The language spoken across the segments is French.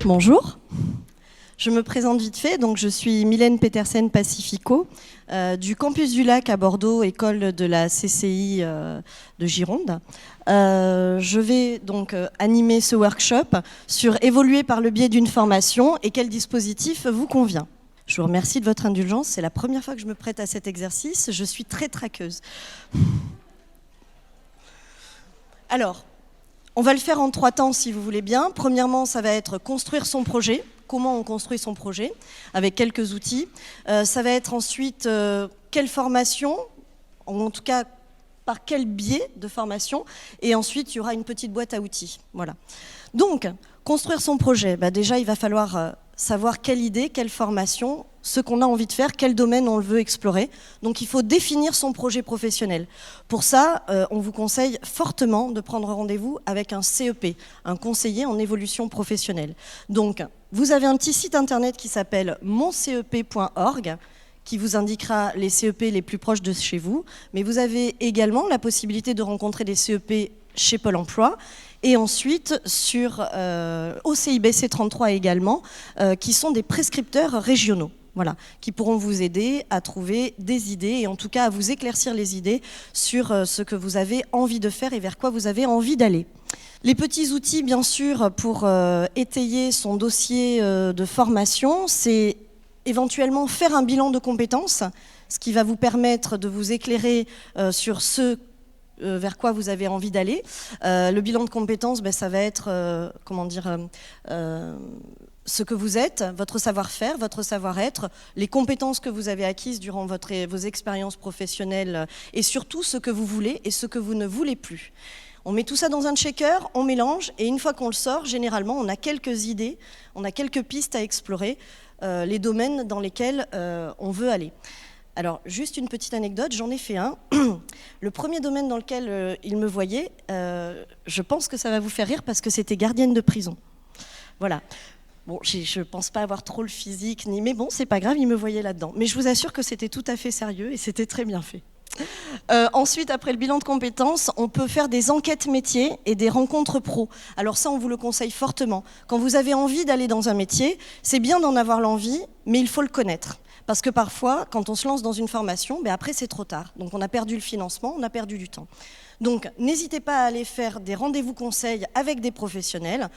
Bonjour, je me présente vite fait. Donc, je suis Mylène Petersen Pacifico du Campus du Lac à Bordeaux, école de la CCI de Gironde. Je vais donc animer ce workshop sur évoluer par le biais d'une formation et quel dispositif vous convient. Je vous remercie de votre indulgence, c'est la première fois que je me prête à cet exercice, je suis très traqueuse. Alors, on va le faire en 3 temps si vous voulez bien. Premièrement, ça va être construire son projet. Comment on construit son projet avec quelques outils. Ça va être ensuite quelle formation, en tout cas par quel biais de formation. Et ensuite, il y aura une petite boîte à outils. Voilà. Donc, construire son projet. Déjà, il va falloir savoir quelle idée, quelle formation, ce qu'on a envie de faire, quel domaine on le veut explorer. Donc il faut définir son projet professionnel. Pour ça, on vous conseille fortement de prendre rendez-vous avec un CEP, un conseiller en évolution professionnelle. Donc vous avez un petit site internet qui s'appelle moncep.org qui vous indiquera les CEP les plus proches de chez vous, mais vous avez également la possibilité de rencontrer des CEP chez Pôle emploi, et ensuite sur OCIBC 33 également, qui sont des prescripteurs régionaux, voilà, qui pourront vous aider à trouver des idées, et en tout cas à vous éclaircir les idées sur ce que vous avez envie de faire et vers quoi vous avez envie d'aller. Les petits outils, bien sûr, pour étayer son dossier de formation, c'est éventuellement faire un bilan de compétences, ce qui va vous permettre de vous éclairer sur ce vers quoi vous avez envie d'aller. Le bilan de compétences, ça va être, ce que vous êtes, votre savoir-faire, votre savoir-être, les compétences que vous avez acquises durant vos expériences professionnelles et surtout ce que vous voulez et ce que vous ne voulez plus. On met tout ça dans un shaker, on mélange et une fois qu'on le sort, généralement, on a quelques idées, on a quelques pistes à explorer, les domaines dans lesquels on veut aller. Alors, juste une petite anecdote, j'en ai fait un. Le premier domaine dans lequel il me voyait, je pense que ça va vous faire rire parce que c'était gardienne de prison. Voilà. Bon, je ne pense pas avoir trop le physique, mais bon, c'est pas grave, il me voyait là-dedans. Mais je vous assure que c'était tout à fait sérieux et c'était très bien fait. Ensuite, après le bilan de compétences, on peut faire des enquêtes métiers et des rencontres pro. Alors ça, on vous le conseille fortement. Quand vous avez envie d'aller dans un métier, c'est bien d'en avoir l'envie, mais il faut le connaître. Parce que parfois, quand on se lance dans une formation, après c'est trop tard. Donc on a perdu le financement, on a perdu du temps. Donc n'hésitez pas à aller faire des rendez-vous conseils avec des professionnels.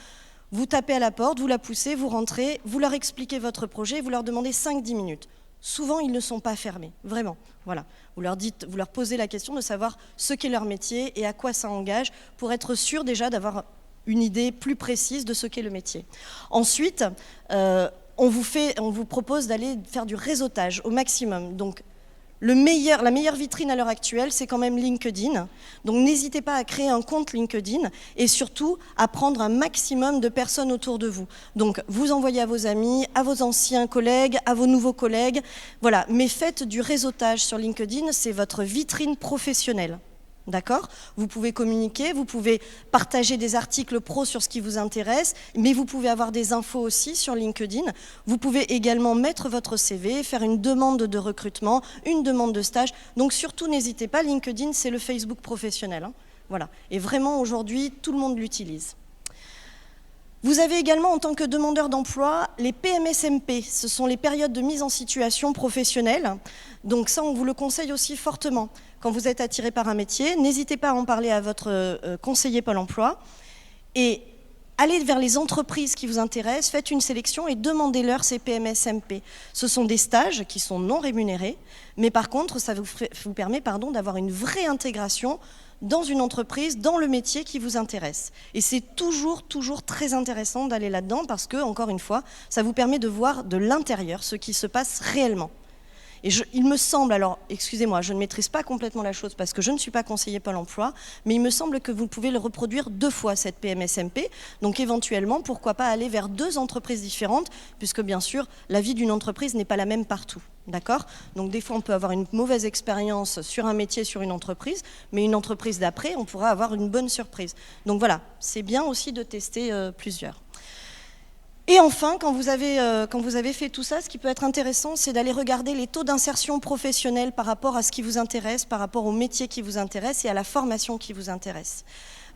Vous tapez à la porte, vous la poussez, vous rentrez, vous leur expliquez votre projet, vous leur demandez 5-10 minutes. Souvent, ils ne sont pas fermés, vraiment. Voilà. Vous leur posez la question de savoir ce qu'est leur métier et à quoi ça engage pour être sûr déjà d'avoir une idée plus précise de ce qu'est le métier. Ensuite, on vous propose d'aller faire du réseautage au maximum. Donc, la meilleure vitrine à l'heure actuelle, c'est quand même LinkedIn. Donc, n'hésitez pas à créer un compte LinkedIn et surtout à prendre un maximum de personnes autour de vous. Donc, vous envoyez à vos amis, à vos anciens collègues, à vos nouveaux collègues. Voilà, mais faites du réseautage sur LinkedIn, c'est votre vitrine professionnelle. D'accord ? Vous pouvez communiquer, vous pouvez partager des articles pro sur ce qui vous intéresse, mais vous pouvez avoir des infos aussi sur LinkedIn. Vous pouvez également mettre votre CV, faire une demande de recrutement, une demande de stage. Donc surtout, n'hésitez pas, LinkedIn, c'est le Facebook professionnel. Hein. Voilà. Et vraiment, aujourd'hui, tout le monde l'utilise. Vous avez également, en tant que demandeur d'emploi, les PMSMP. Ce sont les périodes de mise en situation professionnelle. Donc ça, on vous le conseille aussi fortement. Quand vous êtes attiré par un métier, n'hésitez pas à en parler à votre conseiller Pôle emploi et allez vers les entreprises qui vous intéressent, faites une sélection et demandez-leur ces PMSMP. Ce sont des stages qui sont non rémunérés, mais par contre, ça vous permet d'avoir une vraie intégration dans une entreprise, dans le métier qui vous intéresse. Et c'est toujours très intéressant d'aller là-dedans parce que, encore une fois, ça vous permet de voir de l'intérieur ce qui se passe réellement. Et il me semble, alors excusez-moi, je ne maîtrise pas complètement la chose parce que je ne suis pas conseiller Pôle emploi, mais il me semble que vous pouvez le reproduire 2 fois cette PMSMP, donc éventuellement, pourquoi pas aller vers 2 entreprises différentes, puisque bien sûr, la vie d'une entreprise n'est pas la même partout. D'accord ? Donc des fois, on peut avoir une mauvaise expérience sur un métier, sur une entreprise, mais une entreprise d'après, on pourra avoir une bonne surprise. Donc voilà, c'est bien aussi de tester plusieurs. Et enfin, quand vous avez fait tout ça, ce qui peut être intéressant, c'est d'aller regarder les taux d'insertion professionnelle par rapport à ce qui vous intéresse, par rapport au métier qui vous intéresse et à la formation qui vous intéresse.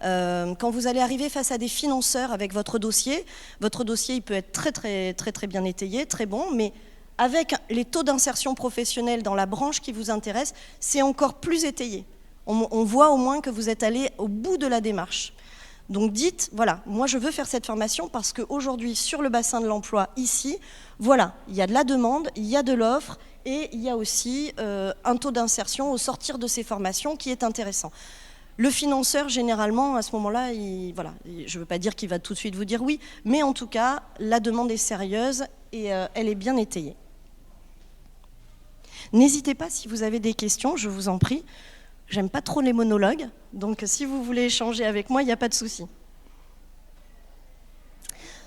Quand vous allez arriver face à des financeurs avec votre dossier il peut être très bien étayé, très bon, mais avec les taux d'insertion professionnelle dans la branche qui vous intéresse, c'est encore plus étayé. On voit au moins que vous êtes allé au bout de la démarche. Donc dites, voilà, moi je veux faire cette formation parce qu'aujourd'hui, sur le bassin de l'emploi, ici, voilà, il y a de la demande, il y a de l'offre et il y a aussi un taux d'insertion au sortir de ces formations qui est intéressant. Le financeur, généralement, à ce moment-là, voilà, je ne veux pas dire qu'il va tout de suite vous dire oui, mais en tout cas, la demande est sérieuse et elle est bien étayée. N'hésitez pas, si vous avez des questions, je vous en prie. J'aime pas trop les monologues, donc si vous voulez échanger avec moi, il n'y a pas de souci.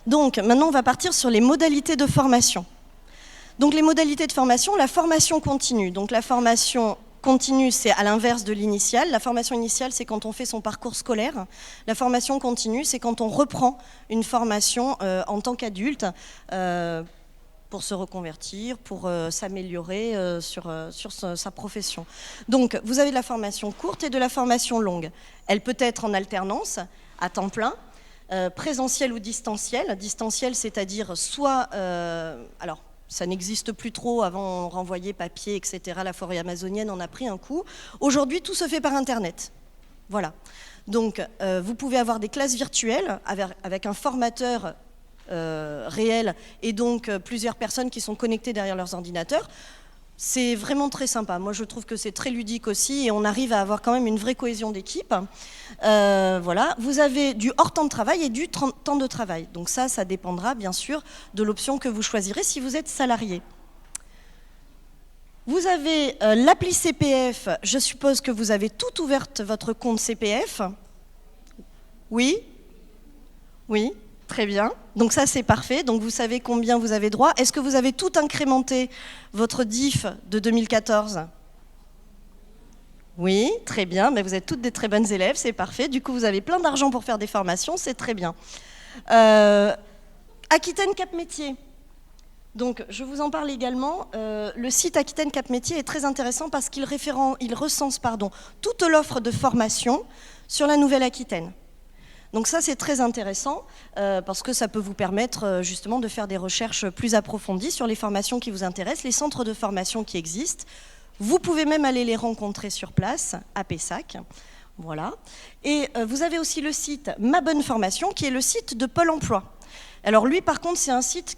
Donc maintenant, on va partir sur les modalités de formation. Donc les modalités de formation, la formation continue. Donc la formation continue, c'est à l'inverse de l'initiale. La formation initiale, c'est quand on fait son parcours scolaire. La formation continue, c'est quand on reprend une formation en tant qu'adulte, pour se reconvertir, pour s'améliorer sur sa profession. Donc, vous avez de la formation courte et de la formation longue. Elle peut être en alternance, à temps plein, présentiel ou distanciel. Distanciel, c'est-à-dire soit... alors, ça n'existe plus trop, avant on renvoyait papier, etc. La forêt amazonienne en a pris un coup. Aujourd'hui, tout se fait par Internet. Voilà. Donc, vous pouvez avoir des classes virtuelles avec un formateur réel et donc plusieurs personnes qui sont connectées derrière leurs ordinateurs. C'est vraiment très sympa. Moi, je trouve que c'est très ludique aussi et on arrive à avoir quand même une vraie cohésion d'équipe. Voilà. Vous avez du hors temps de travail et du temps de travail. Donc ça dépendra bien sûr de l'option que vous choisirez si vous êtes salarié. Vous avez l'appli CPF. Je suppose que vous avez tout ouvert votre compte CPF. Oui ? Oui ? Très bien, donc ça c'est parfait, donc vous savez combien vous avez droit. Est-ce que vous avez tout incrémenté votre DIF de 2014 ? Oui, très bien, mais vous êtes toutes des très bonnes élèves, c'est parfait. Du coup vous avez plein d'argent pour faire des formations, c'est très bien. Aquitaine Cap Métier. Donc je vous en parle également. Le site Aquitaine Cap Métier est très intéressant parce qu'il recense toute l'offre de formation sur la Nouvelle-Aquitaine. Donc ça, c'est très intéressant parce que ça peut vous permettre justement de faire des recherches plus approfondies sur les formations qui vous intéressent, les centres de formation qui existent. Vous pouvez même aller les rencontrer sur place, à Pessac. Voilà. Et vous avez aussi le site Ma Bonne Formation, qui est le site de Pôle emploi. Alors lui, par contre, c'est un site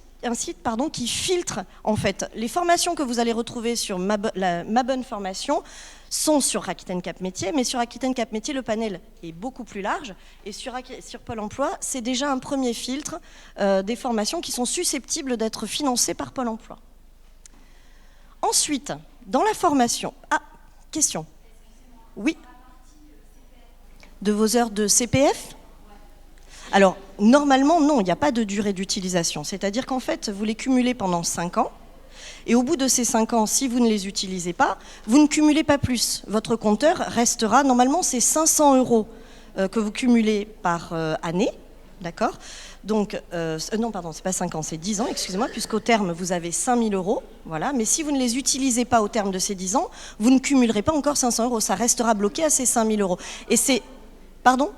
qui filtre en fait les formations que vous allez retrouver sur Ma Bonne Formation sont sur Aquitaine Cap Métier, mais sur Aquitaine Cap Métier, le panel est beaucoup plus large. Et sur Pôle emploi, c'est déjà un premier filtre des formations qui sont susceptibles d'être financées par Pôle emploi. Ensuite, dans la formation... Ah, question. Oui. De vos heures de CPF ? Alors, normalement, non, il n'y a pas de durée d'utilisation. C'est-à-dire qu'en fait, vous les cumulez pendant 5 ans. Et au bout de ces 5 ans, si vous ne les utilisez pas, vous ne cumulez pas plus. Votre compteur restera, normalement, c'est 500 € que vous cumulez par année, d'accord ? Donc, non, pardon, c'est pas 5 ans, c'est 10 ans, excusez-moi, puisqu'au terme, vous avez 5 000 €, voilà. Mais si vous ne les utilisez pas au terme de ces 10 ans, vous ne cumulerez pas encore 500 €. Ça restera bloqué à ces 5 000 €. Et c'est... Pardon ?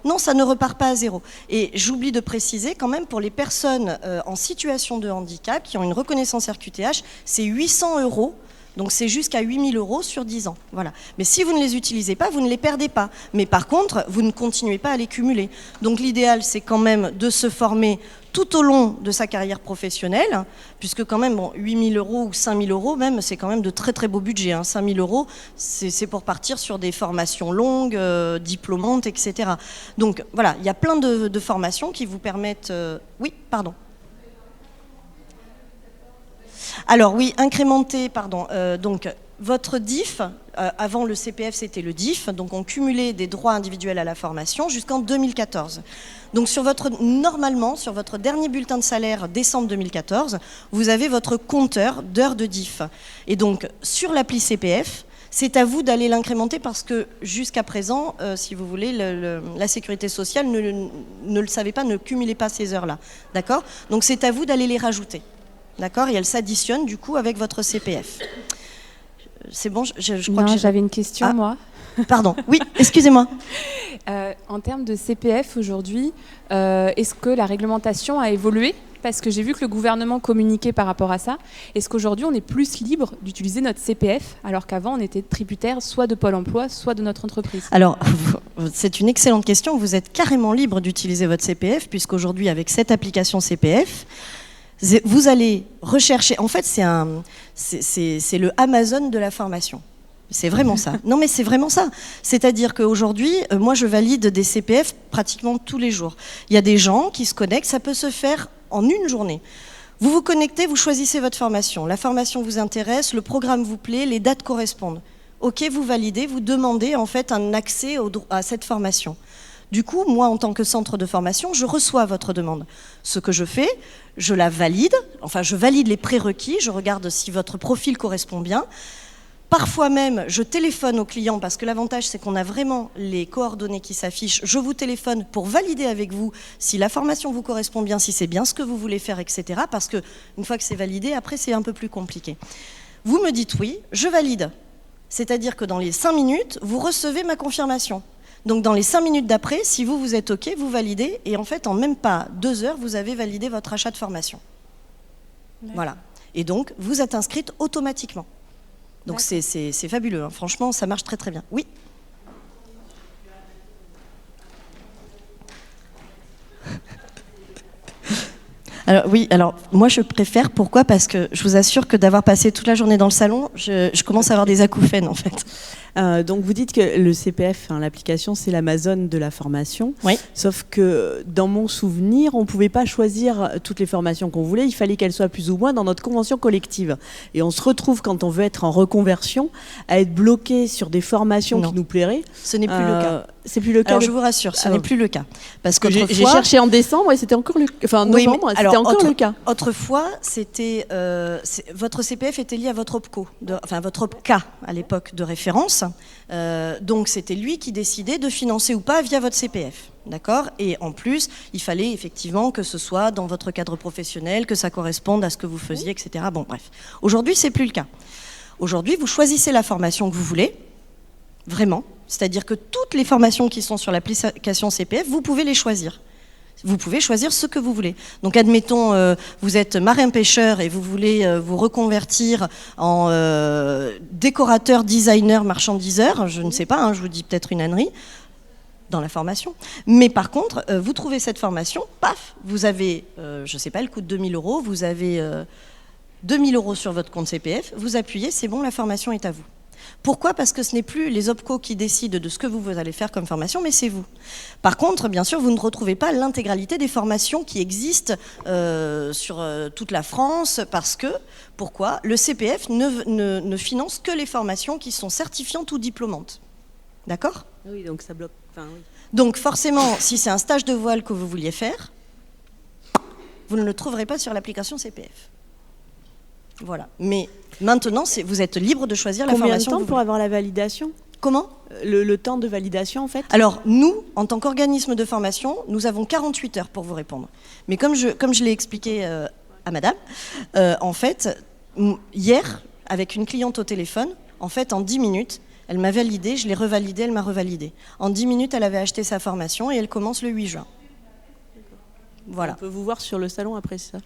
Non, ça ne repart pas à zéro. Et j'oublie de préciser quand même, pour les personnes en situation de handicap qui ont une reconnaissance RQTH, c'est 800 €, donc c'est jusqu'à 8 000 € sur 10 ans. Voilà. Mais si vous ne les utilisez pas, vous ne les perdez pas. Mais par contre, vous ne continuez pas à les cumuler. Donc l'idéal, c'est quand même de se former tout au long de sa carrière professionnelle, puisque quand même, 8 000 € ou 5 000 € même, c'est quand même de très très beaux budgets. 5 000 €, c'est pour partir sur des formations longues, diplômantes, etc. Donc voilà, il y a plein de formations qui vous permettent... Oui, pardon. Alors oui, incrémenter, pardon, donc votre DIF, avant le CPF c'était le DIF, donc on cumulait des droits individuels à la formation jusqu'en 2014. Donc normalement, sur votre dernier bulletin de salaire décembre 2014, vous avez votre compteur d'heures de DIF. Et donc sur l'appli CPF, C'est à vous d'aller l'incrémenter parce que jusqu'à présent, si vous voulez, la sécurité sociale ne le savait pas, ne cumulait pas ces heures-là. D'accord ? Donc c'est à vous d'aller les rajouter. D'accord ? Et elles s'additionnent du coup avec votre CPF. C'est bon, je crois que j'avais une question, moi. Pardon, oui, excusez-moi. En termes de CPF aujourd'hui, est-ce que la réglementation a évolué ? Parce que j'ai vu que le gouvernement communiquait par rapport à ça. Est-ce qu'aujourd'hui, on est plus libre d'utiliser notre CPF, alors qu'avant, on était tributaire soit de Pôle emploi, soit de notre entreprise ? Alors, c'est une excellente question. Vous êtes carrément libre d'utiliser votre CPF, puisqu'aujourd'hui, avec cette application CPF, vous allez rechercher... En fait, c'est le Amazon de la formation. C'est vraiment ça. Non, mais c'est vraiment ça. C'est-à-dire qu'aujourd'hui, moi, je valide des CPF pratiquement tous les jours. Il y a des gens qui se connectent, ça peut se faire en une journée. Vous vous connectez, vous choisissez votre formation. La formation vous intéresse, le programme vous plaît, les dates correspondent. OK, vous validez, vous demandez en fait un accès à cette formation. Du coup, moi, en tant que centre de formation, je reçois votre demande. Ce que je fais, je la valide, enfin, je valide les prérequis, je regarde si votre profil correspond bien. Parfois même, je téléphone au client parce que l'avantage, c'est qu'on a vraiment les coordonnées qui s'affichent. Je vous téléphone pour valider avec vous si la formation vous correspond bien, si c'est bien ce que vous voulez faire, etc. Parce qu'une fois que c'est validé, après, c'est un peu plus compliqué. Vous me dites oui, je valide. C'est-à-dire que dans les 5 minutes, vous recevez ma confirmation. Donc dans les 5 minutes d'après, si vous êtes OK, vous validez. Et en fait, en même pas 2 heures, vous avez validé votre achat de formation. Voilà. Et donc, vous êtes inscrite automatiquement. Donc c'est fabuleux, hein. Franchement, ça marche très très bien. Oui. Alors moi je préfère, pourquoi ? Parce que je vous assure que d'avoir passé toute la journée dans le salon, je commence à avoir des acouphènes en fait. Donc vous dites que le CPF, l'application, c'est l'Amazon de la formation. Oui. Sauf que dans mon souvenir, on ne pouvait pas choisir toutes les formations qu'on voulait. Il fallait qu'elles soient plus ou moins dans notre convention collective. Et on se retrouve, quand on veut être en reconversion, à être bloqué sur des formations qui nous plairaient. Ce n'est plus le cas. C'est plus le cas. Alors je vous rassure, ce n'est plus le cas. Parce qu'autrefois, j'ai cherché en décembre et c'était encore novembre, c'était encore le cas. Autrefois, c'était votre CPF était lié à votre OPCO, votre OPCA à l'époque de référence. Donc c'était lui qui décidait de financer ou pas via votre CPF. D'accord ? Et en plus, il fallait effectivement que ce soit dans votre cadre professionnel, que ça corresponde à ce que vous faisiez, etc. Bon, bref. Aujourd'hui, c'est plus le cas. Aujourd'hui, vous choisissez la formation que vous voulez, vraiment. C'est-à-dire que toutes les formations qui sont sur l'application CPF, vous pouvez les choisir. Vous pouvez choisir ce que vous voulez. Donc admettons, vous êtes marin-pêcheur et vous voulez vous reconvertir en décorateur, designer, marchandiseur, je ne sais pas, hein, je vous dis peut-être une ânerie, dans la formation. Mais par contre, vous trouvez cette formation, paf, vous avez, je ne sais pas, le coût de 2 000 €, vous avez 2 000 € sur votre compte CPF, vous appuyez, c'est bon, la formation est à vous. Pourquoi ? Parce que ce n'est plus les OPCO qui décident de ce que vous allez faire comme formation, mais c'est vous. Par contre, bien sûr, vous ne retrouvez pas l'intégralité des formations qui existent sur toute la France, parce que, pourquoi ? Le CPF ne finance que les formations qui sont certifiantes ou diplômantes. D'accord ? Oui, donc ça bloque. Enfin, oui. Donc forcément, si c'est un stage de voile que vous vouliez faire, vous ne le trouverez pas sur l'application CPF. Voilà. Mais maintenant, vous êtes libre de choisir la formation. Combien de temps pour avoir la validation ? Comment ? Le temps de validation, en fait ? Alors, nous, en tant qu'organisme de formation, nous avons 48 heures pour vous répondre. Mais comme je l'ai expliqué à madame, en fait, hier, avec une cliente au téléphone, en fait, en 10 minutes, elle m'a validé, je l'ai revalidée, elle m'a revalidé. En 10 minutes, elle avait acheté sa formation et elle commence le 8 juin. Voilà. On peut vous voir sur le salon après ça.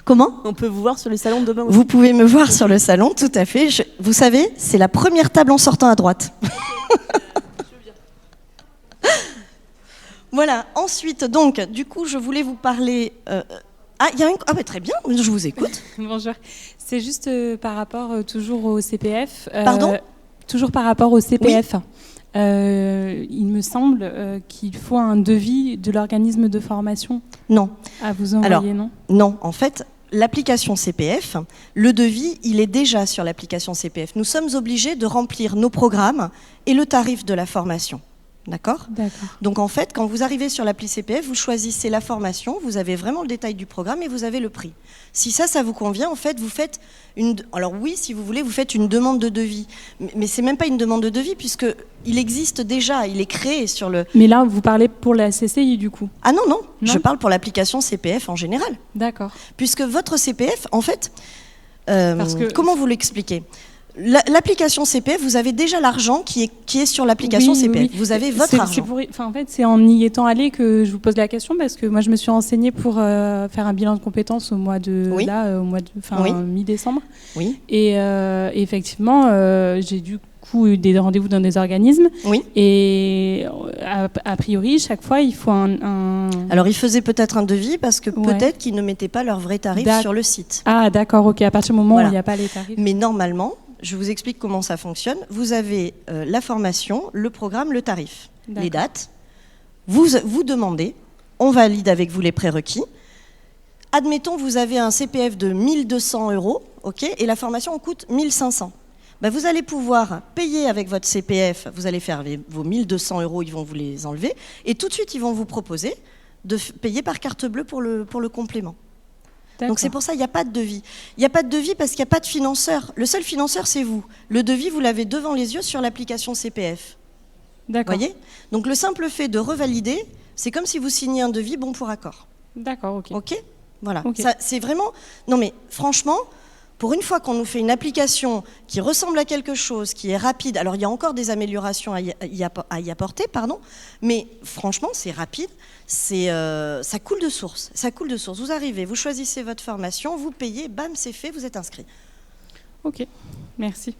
Comment ? On peut vous voir sur le salon demain aussi. Vous pouvez me voir sur le salon, tout à fait. Vous savez, c'est la première table en sortant à droite. Voilà. Ensuite, donc, du coup, je voulais vous parler... très bien, je vous écoute. Bonjour. C'est juste par rapport toujours au CPF. Pardon ? Toujours par rapport au CPF. Oui. Il me semble qu'il faut un devis de l'organisme de formation. Non. À vous envoyer, non ? Non, en fait, l'application CPF, le devis, il est déjà sur l'application CPF. Nous sommes obligés de remplir nos programmes et le tarif de la formation. D'accord ? Donc en fait, quand vous arrivez sur l'appli CPF, vous choisissez la formation, vous avez vraiment le détail du programme et vous avez le prix. Si ça vous convient, en fait, vous faites alors oui, si vous voulez, vous faites une demande de devis. Mais c'est même pas une demande de devis puisque il existe déjà, il est créé sur le... Mais là, vous parlez pour la CCI du coup ? Ah non, je parle pour l'application CPF en général. D'accord. Puisque votre CPF, en fait, comment vous l'expliquez ? L'application CPF, vous avez déjà l'argent qui est sur l'application CPF. Vous avez votre argent. En fait, c'est en y étant allé que je vous pose la question parce que moi, je me suis renseignée pour faire un bilan de compétences au mois de mi-décembre. Oui. Et effectivement, j'ai du coup eu des rendez-vous dans des organismes. Oui. Et a priori, chaque fois, il faut un... Alors, ils faisaient peut-être un devis parce que peut-être qu'ils ne mettaient pas leurs vrais tarifs sur le site. Ah, d'accord, ok. À partir du moment où il n'y a pas les tarifs. Mais normalement, je vous explique comment ça fonctionne. Vous avez la formation, le programme, le tarif, les dates. Vous demandez, on valide avec vous les prérequis. Admettons, vous avez un CPF de 1 200 €, ok, et la formation coûte 1 500. Vous allez pouvoir payer avec votre CPF, vous allez faire vos 1 200 €, ils vont vous les enlever, et tout de suite, ils vont vous proposer de payer par carte bleue pour le complément. Donc c'est pour ça qu'il n'y a pas de devis. Il n'y a pas de devis parce qu'il n'y a pas de financeur. Le seul financeur, c'est vous. Le devis, vous l'avez devant les yeux sur l'application CPF. D'accord. Voyez ? Donc le simple fait de revalider, c'est comme si vous signiez un devis bon pour accord. D'accord, ok. Ok ? Voilà. Okay. Ça, c'est vraiment... Non mais franchement... Pour une fois qu'on nous fait une application qui ressemble à quelque chose, qui est rapide, alors il y a encore des améliorations à y apporter, mais franchement, c'est rapide, ça coule de source. Ça coule de source. Vous arrivez, vous choisissez votre formation, vous payez, bam, c'est fait, vous êtes inscrit. Ok, merci.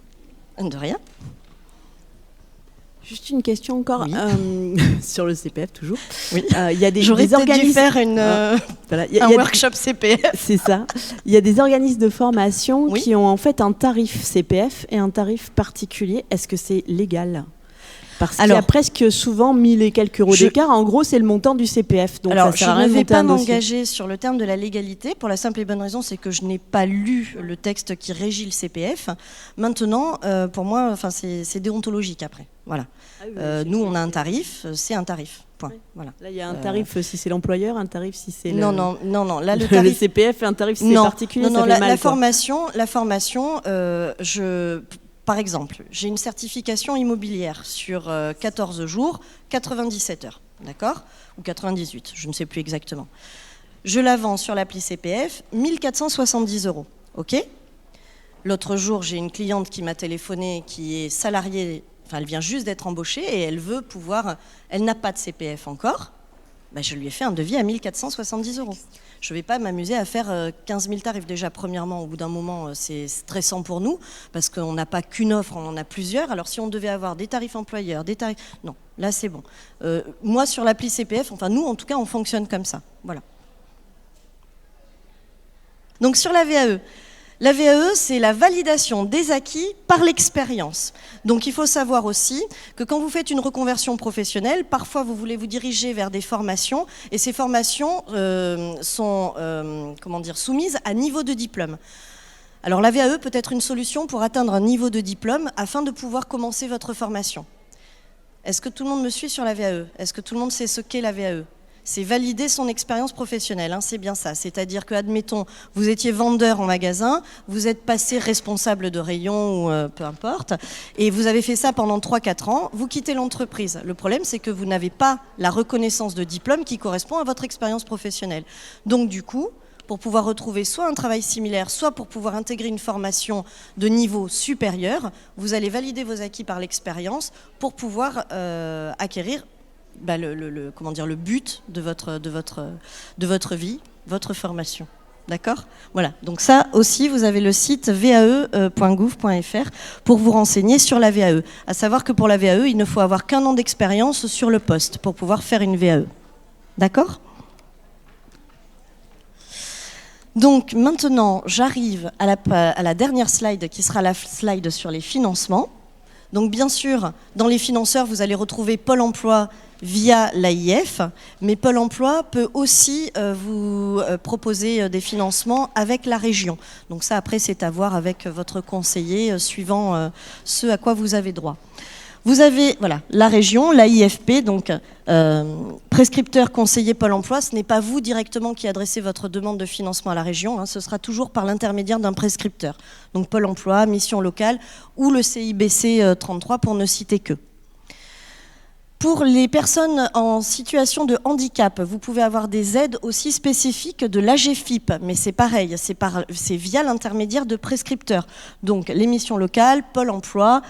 De rien. Juste une question encore sur le CPF toujours. Oui. Il y a J'aurais peut-être dû faire un workshop CPF. C'est ça. Il y a des organismes de formation qui ont en fait un tarif CPF et un tarif particulier. Est-ce que c'est légal ? Parce qu'il y a presque souvent 1000 et quelques euros d'écart. En gros, c'est le montant du CPF. Donc alors, ça sert à rien je ne vais monter un pas dossier. m'engager sur le terme de la légalité pour la simple et bonne raison, c'est que je n'ai pas lu le texte qui régit le CPF. Maintenant, pour moi, c'est déontologique après. Voilà. Nous, on a un tarif, c'est un tarif. Point. Oui. Voilà. Là, il y a un tarif si c'est l'employeur, un tarif si c'est non. Là, le tarif... le CPF et un tarif si c'est particulier. Non, la formation, par exemple, j'ai une certification immobilière sur 14 jours, 97 heures, d'accord ? Ou 98, je ne sais plus exactement. Je la vends sur l'appli CPF, 1 470 €, ok ? L'autre jour, j'ai une cliente qui m'a téléphoné, qui est salariée, elle vient juste d'être embauchée et elle veut pouvoir... Elle n'a pas de CPF encore. Je lui ai fait un devis à 1 470 €. Je ne vais pas m'amuser à faire 15 000 tarifs. Déjà, premièrement, au bout d'un moment, c'est stressant pour nous, parce qu'on n'a pas qu'une offre, on en a plusieurs. Alors, si on devait avoir des tarifs employeurs, des tarifs... Non, là, c'est bon. Moi, sur l'appli CPF, nous, en tout cas, on fonctionne comme ça. Voilà. Donc, sur la VAE... La VAE, c'est la validation des acquis par l'expérience. Donc il faut savoir aussi que quand vous faites une reconversion professionnelle, parfois vous voulez vous diriger vers des formations et ces formations sont soumises à niveau de diplôme. Alors la VAE peut être une solution pour atteindre un niveau de diplôme afin de pouvoir commencer votre formation. Est-ce que tout le monde me suit sur la VAE ? Est-ce que tout le monde sait ce qu'est la VAE ? C'est valider son expérience professionnelle, c'est bien ça. C'est-à-dire que, admettons, vous étiez vendeur en magasin, vous êtes passé responsable de rayon ou peu importe, et vous avez fait ça pendant 3-4 ans, vous quittez l'entreprise. Le problème, c'est que vous n'avez pas la reconnaissance de diplôme qui correspond à votre expérience professionnelle. Donc, du coup, pour pouvoir retrouver soit un travail similaire, soit pour pouvoir intégrer une formation de niveau supérieur, vous allez valider vos acquis par l'expérience pour pouvoir acquérir le but de votre vie, votre formation. D'accord ? Voilà. Donc ça aussi, vous avez le site vae.gouv.fr pour vous renseigner sur la VAE. À savoir que pour la VAE, il ne faut avoir qu'un an d'expérience sur le poste pour pouvoir faire une VAE. D'accord ? Donc maintenant, j'arrive à la dernière slide qui sera la slide sur les financements. Donc bien sûr, dans les financeurs, vous allez retrouver Pôle emploi via l'AIF, mais Pôle emploi peut aussi vous proposer des financements avec la région. Donc ça, après, c'est à voir avec votre conseiller, suivant ce à quoi vous avez droit. Vous avez voilà, la région, l'AIFP, donc prescripteur conseiller Pôle emploi. Ce n'est pas vous directement qui adressez votre demande de financement à la région, hein, ce sera toujours par l'intermédiaire d'un prescripteur. Donc Pôle emploi, mission locale ou le CIBC 33 pour ne citer que. Pour les personnes en situation de handicap, vous pouvez avoir des aides aussi spécifiques de l'AGFIP, mais c'est pareil, c'est via l'intermédiaire de prescripteurs. Donc les missions locales, Pôle emploi,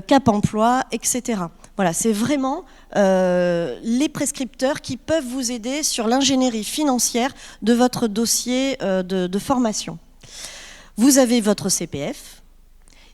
Cap emploi, etc. Voilà, c'est vraiment les prescripteurs qui peuvent vous aider sur l'ingénierie financière de votre dossier de formation. Vous avez votre CPF.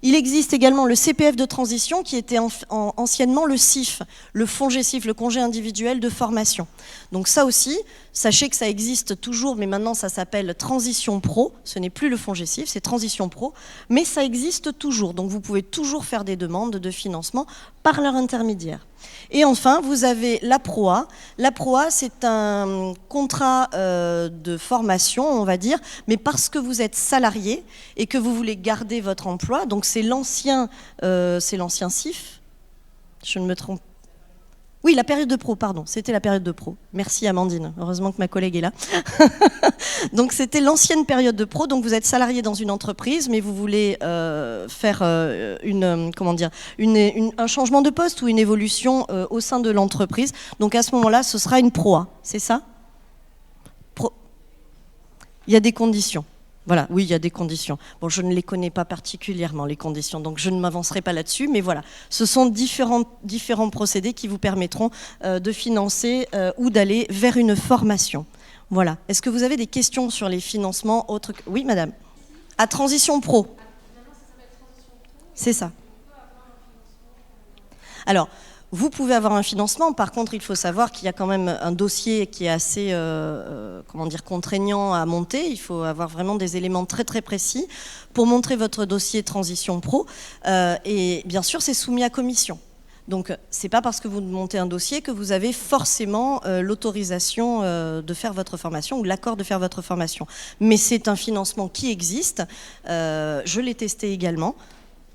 Il existe également le CPF de transition qui était anciennement le CIF, le FONGECIF, le congé individuel de formation. Donc ça aussi, sachez que ça existe toujours, mais maintenant ça s'appelle Transition Pro. Ce n'est plus le FONGECIF, c'est Transition Pro, mais ça existe toujours. Donc vous pouvez toujours faire des demandes de financement par leur intermédiaire. Et enfin, vous avez la PROA. La PROA, c'est un contrat de formation, on va dire, mais parce que vous êtes salarié et que vous voulez garder votre emploi, donc c'est l'ancien CIF, je ne me trompe. Oui, la période de pro, pardon, c'était la période de pro. Merci Amandine, heureusement que ma collègue est là. Donc c'était l'ancienne période de pro, donc vous êtes salarié dans une entreprise, mais vous voulez faire un changement de poste ou une évolution au sein de l'entreprise. Donc à ce moment-là, ce sera une PROA, c'est ça ? Il y a des conditions. Voilà, oui, il y a des conditions. Bon, je ne les connais pas particulièrement, les conditions, donc je ne m'avancerai pas là-dessus, mais voilà, ce sont différents procédés qui vous permettront de financer ou d'aller vers une formation. Voilà. Est-ce que vous avez des questions sur les financements autres que... Oui, madame. À Transition Pro. C'est ça. Alors, vous pouvez avoir un financement, par contre, il faut savoir qu'il y a quand même un dossier qui est assez contraignant à monter. Il faut avoir vraiment des éléments très très précis pour montrer votre dossier Transition Pro. Et bien sûr, c'est soumis à commission. Donc, c'est pas parce que vous montez un dossier que vous avez forcément l'autorisation de faire votre formation ou l'accord de faire votre formation. Mais c'est un financement qui existe. Je l'ai testé également.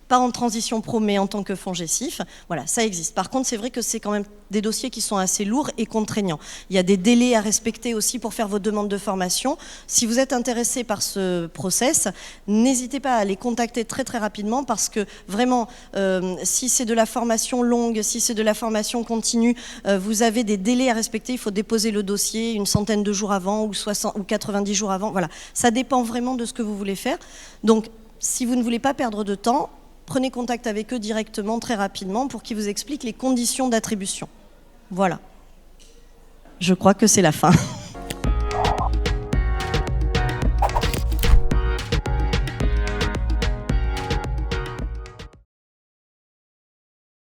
Pas en Transition Pro, mais en tant que FONGECIF. Voilà, ça existe. Par contre, c'est vrai que c'est quand même des dossiers qui sont assez lourds et contraignants. Il y a des délais à respecter aussi pour faire vos demandes de formation. Si vous êtes intéressé par ce process, n'hésitez pas à les contacter très très rapidement parce que vraiment, si c'est de la formation longue, si c'est de la formation continue, vous avez des délais à respecter. Il faut déposer le dossier une centaine de jours avant ou 60 ou 90 jours avant. Voilà, ça dépend vraiment de ce que vous voulez faire. Donc, si vous ne voulez pas perdre de temps, prenez contact avec eux directement, très rapidement, pour qu'ils vous expliquent les conditions d'attribution. Voilà. Je crois que c'est la fin.